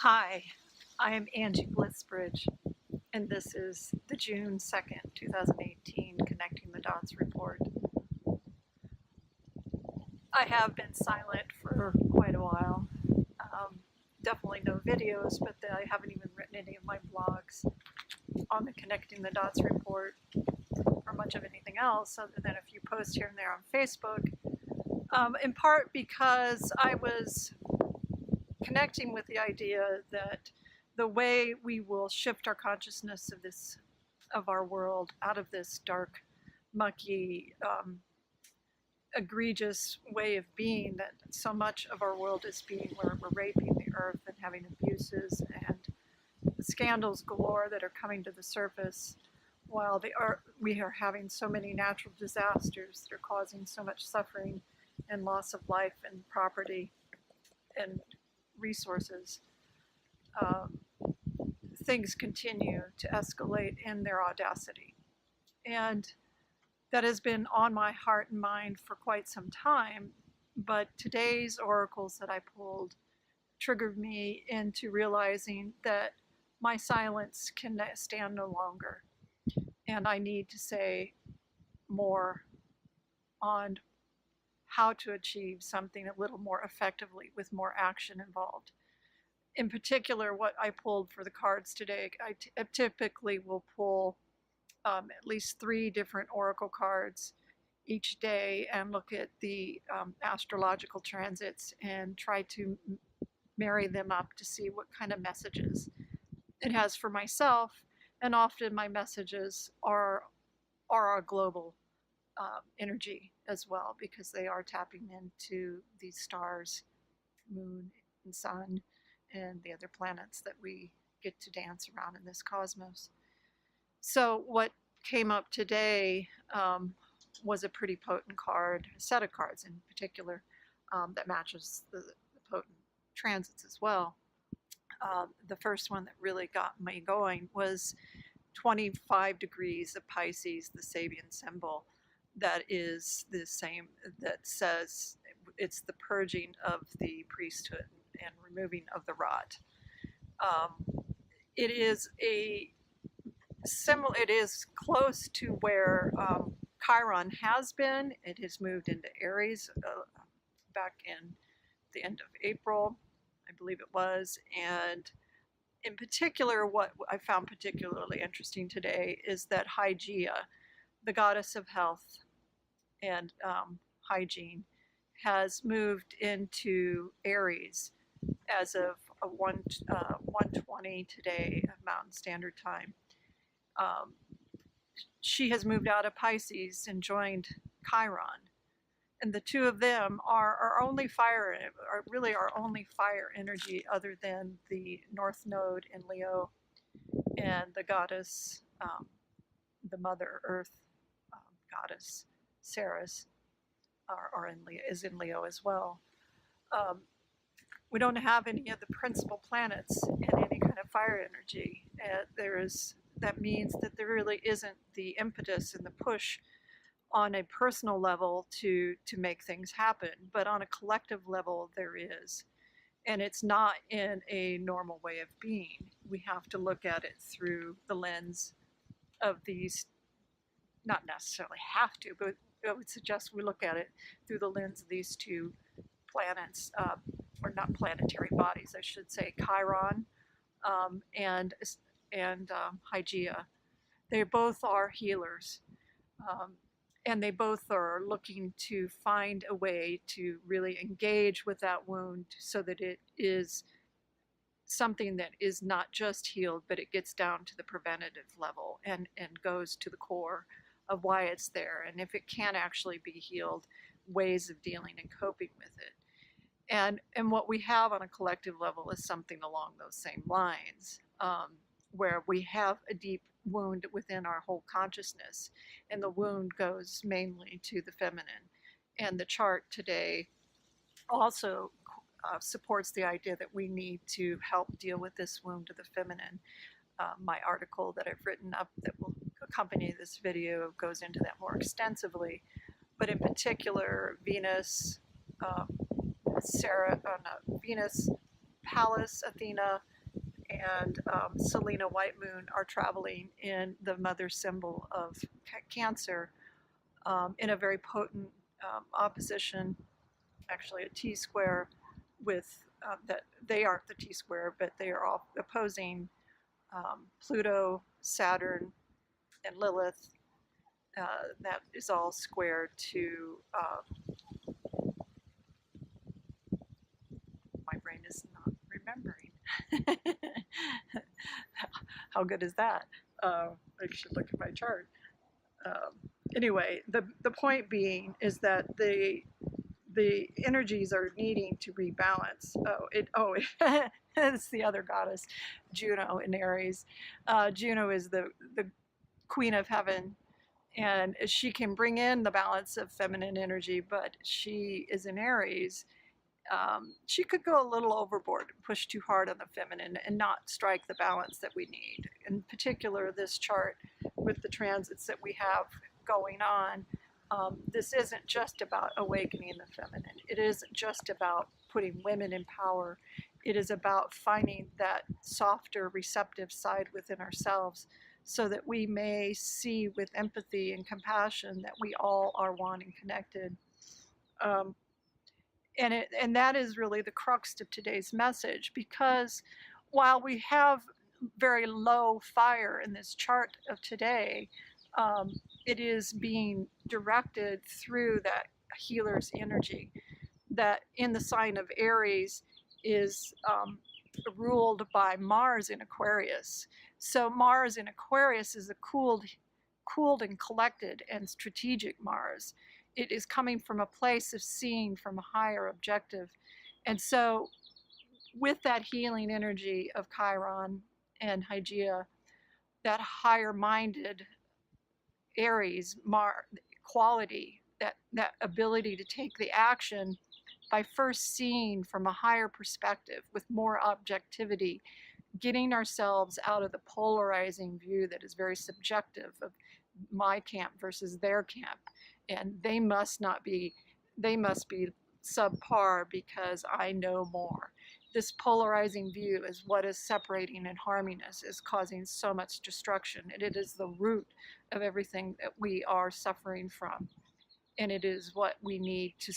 Hi, I am Angie Blitzbridge, and this is the June 2nd, 2018 Connecting the Dots report. I have been silent for quite a while. Definitely no videos, but I haven't even written any of my blogs on the Connecting the Dots report or much of anything else other than a few posts here and there on Facebook, in part because I was connecting with the idea that the way we will shift our consciousness of our world out of this dark, mucky, egregious way of being that so much of our world is being, where we're raping the earth and having abuses and scandals galore that are coming to the surface, while we are having so many natural disasters that are causing so much suffering and loss of life and property and resources. Things continue to escalate in their audacity. And that has been on my heart and mind for quite some time, but today's oracles that I pulled triggered me into realizing that my silence can stand no longer, and I need to say more on how to achieve something a little more effectively with more action involved. In particular, what I pulled for the cards today, I typically will pull at least 3 different oracle cards each day and look at the astrological transits and try to marry them up to see what kind of messages it has for myself. And often my messages are a global energy as well, because they are tapping into these stars, moon and sun, and the other planets that we get to dance around in this cosmos. So what came up today was a pretty potent card, a set of cards in particular, that matches the potent transits as well. The first one that really got me going was 25 degrees of Pisces, the Sabian symbol. That is the same, that says it's the purging of the priesthood and removing of the rot. It is it is close to where Chiron has been. It has moved into Aries back in the end of April, I believe it was. And in particular, what I found particularly interesting today is that Hygiea, the goddess of health and hygiene, has moved into Aries as of 1:20 today of Mountain Standard Time. She has moved out of Pisces and joined Chiron. And the two of them are our only fire, are really our only fire energy, other than the North Node in Leo and the goddess, the Mother Earth goddess, Ceres, is in Leo as well. We don't have any of the principal planets in any kind of fire energy. That means that there really isn't the impetus and the push on a personal level to make things happen, but on a collective level there is. And it's not in a normal way of being. We have to look at it through the lens of these, not necessarily have to, but I would suggest we look at it through the lens of these two planets, or not planetary bodies, I should say, Chiron and Hygeia. They both are healers, and they both are looking to find a way to really engage with that wound so that it is something that is not just healed, but it gets down to the preventative level and goes to the core of why it's there, and if it can actually be healed, ways of dealing and coping with it. And what we have on a collective level is something along those same lines, where we have a deep wound within our whole consciousness, and the wound goes mainly to the feminine. And the chart today also supports the idea that we need to help deal with this wound to the feminine. My article that I've written up that will accompany this video goes into that more extensively, but in particular, Venus, Venus Pallas, Athena, and Selena White Moon are traveling in the mother symbol of Cancer, in a very potent opposition, actually a T square with that they aren't the T square, but they are all opposing Pluto, Saturn, and Lilith. That is all squared to, my brain is not remembering. How good is that? I should look at my chart. Anyway, the point being is that the energies are needing to rebalance. It's the other goddess, Juno in Aries. Juno is the queen of heaven, and she can bring in the balance of feminine energy, but she is in Aries. She could go a little overboard and push too hard on the feminine and not strike the balance that we need. In particular, this chart with the transits that we have going on, this isn't just about awakening the feminine. It isn't just about putting women in power. It is about finding that softer, receptive side within ourselves so that we may see with empathy and compassion that we all are one and connected. And that is really the crux of today's message, because while we have very low fire in this chart of today, it is being directed through that healer's energy that in the sign of Aries is ruled by Mars in Aquarius. So Mars in Aquarius is a cooled and collected and strategic Mars. It is coming from a place of seeing from a higher objective. And so with that healing energy of Chiron and Hygeia, that higher minded Aries quality, that ability to take the action by first seeing from a higher perspective with more objectivity, getting ourselves out of the polarizing view that is very subjective of my camp versus their camp, and they must be subpar because I know more. This polarizing view is what is separating and harming us, is causing so much destruction, and it is the root of everything that we are suffering from, and it is what we need to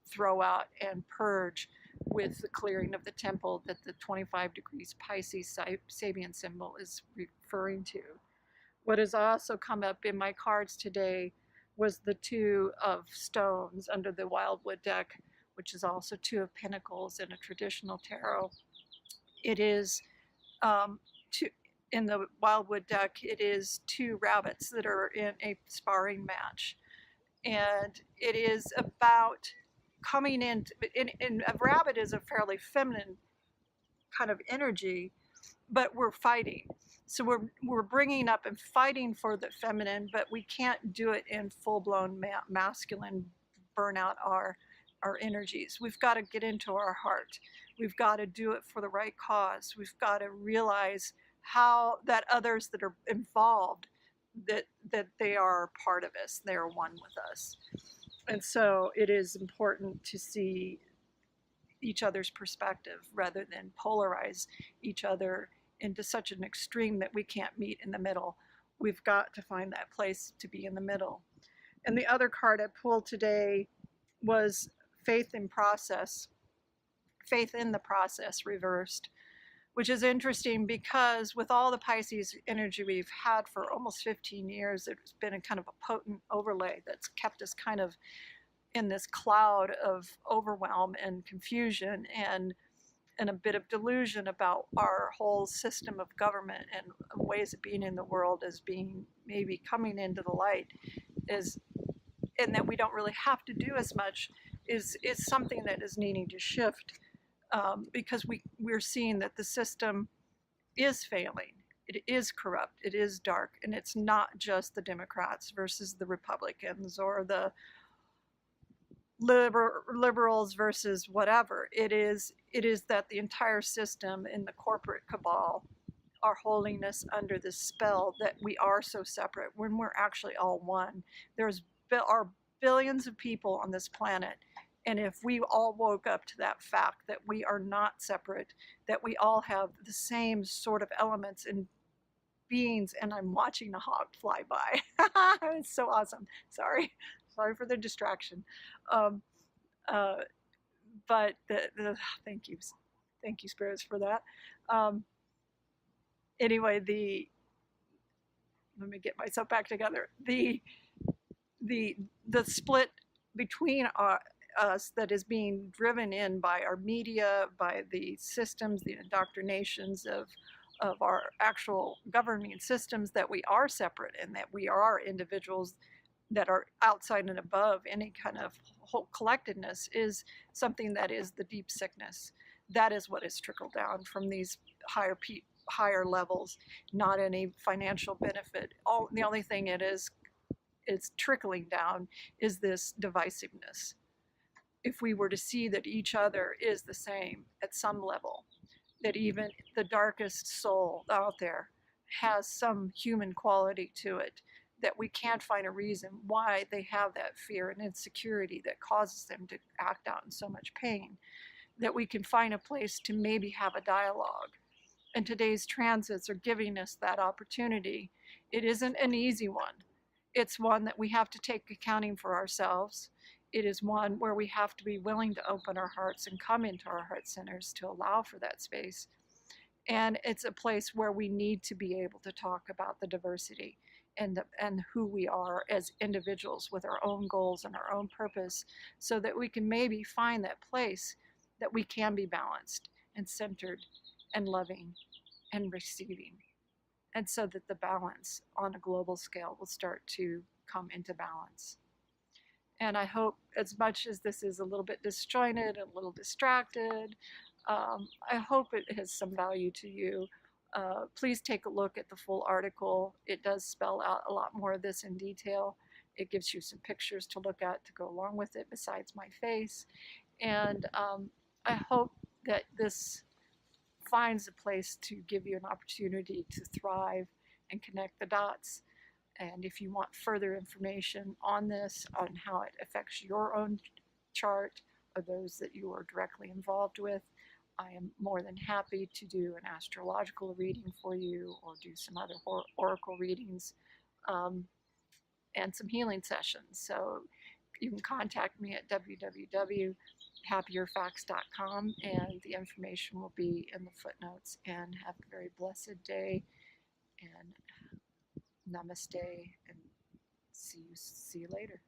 throw out and purge with the clearing of the temple that the 25 degrees Pisces Sabian symbol is referring to. What has also come up in my cards today was the Two of Stones under the Wildwood deck, which is also Two of Pentacles in a traditional tarot. It is, in the Wildwood deck, it is two rabbits that are in a sparring match. And it is about coming in, a rabbit is a fairly feminine kind of energy, but we're fighting. So we're bringing up and fighting for the feminine, but we can't do it in full-blown masculine, burn out our energies. We've got to get into our heart. We've got to do it for the right cause. We've got to realize how that others that are involved, that they are part of us, they are one with us. And so it is important to see each other's perspective rather than polarize each other into such an extreme that we can't meet in the middle. We've got to find that place to be in the middle. And the other card I pulled today was faith in the process reversed, which is interesting because with all the Pisces energy we've had for almost 15 years, it's been a kind of a potent overlay that's kept us kind of in this cloud of overwhelm and confusion and a bit of delusion about our whole system of government and ways of being in the world as being maybe coming into the light, and that we don't really have to do as much is something that is needing to shift, because we're seeing that the system is failing. It is corrupt, it is dark, and it's not just the Democrats versus the Republicans or the liberals versus whatever. It is that the entire system in the corporate cabal are holding us under this spell that we are so separate when we're actually all one. Are billions of people on this planet, And if we all woke up to that fact that we are not separate, that we all have the same sort of elements and beings, and I'm watching a hawk fly by. It's so awesome. Sorry for the distraction. Um, uh, but thank you, spirits, for that. Um, anyway, let me get myself back together. The split between us that is being driven in by our media, by the systems, the indoctrinations of our actual governing systems, that we are separate and that we are individuals that are outside and above any kind of whole collectedness, is something that is the deep sickness. That is what is trickled down from these higher levels, not any financial benefit. The only thing it's trickling down is this divisiveness. If we were to see that each other is the same at some level, that even the darkest soul out there has some human quality to it, that we can't find a reason why they have that fear and insecurity that causes them to act out in so much pain, that we can find a place to maybe have a dialogue. And today's transits are giving us that opportunity. It isn't an easy one. It's one that we have to take accounting for ourselves. It is one where we have to be willing to open our hearts and come into our heart centers to allow for that space. And it's a place where we need to be able to talk about the diversity and who we are as individuals with our own goals and our own purpose, so that we can maybe find that place that we can be balanced and centered and loving and receiving. And so that the balance on a global scale will start to come into balance. And I hope, as much as this is a little bit disjointed, a little distracted, I hope it has some value to you. Please take a look at the full article. It does spell out a lot more of this in detail. It gives you some pictures to look at to go along with it besides my face. And I hope that this finds a place to give you an opportunity to thrive and connect the dots. And if you want further information on this, on how it affects your own chart or those that you are directly involved with, I am more than happy to do an astrological reading for you, or do some other oracle readings, and some healing sessions. So you can contact me at www.happierfacts.com, and the information will be in the footnotes. And have a very blessed day, and namaste, and see you later.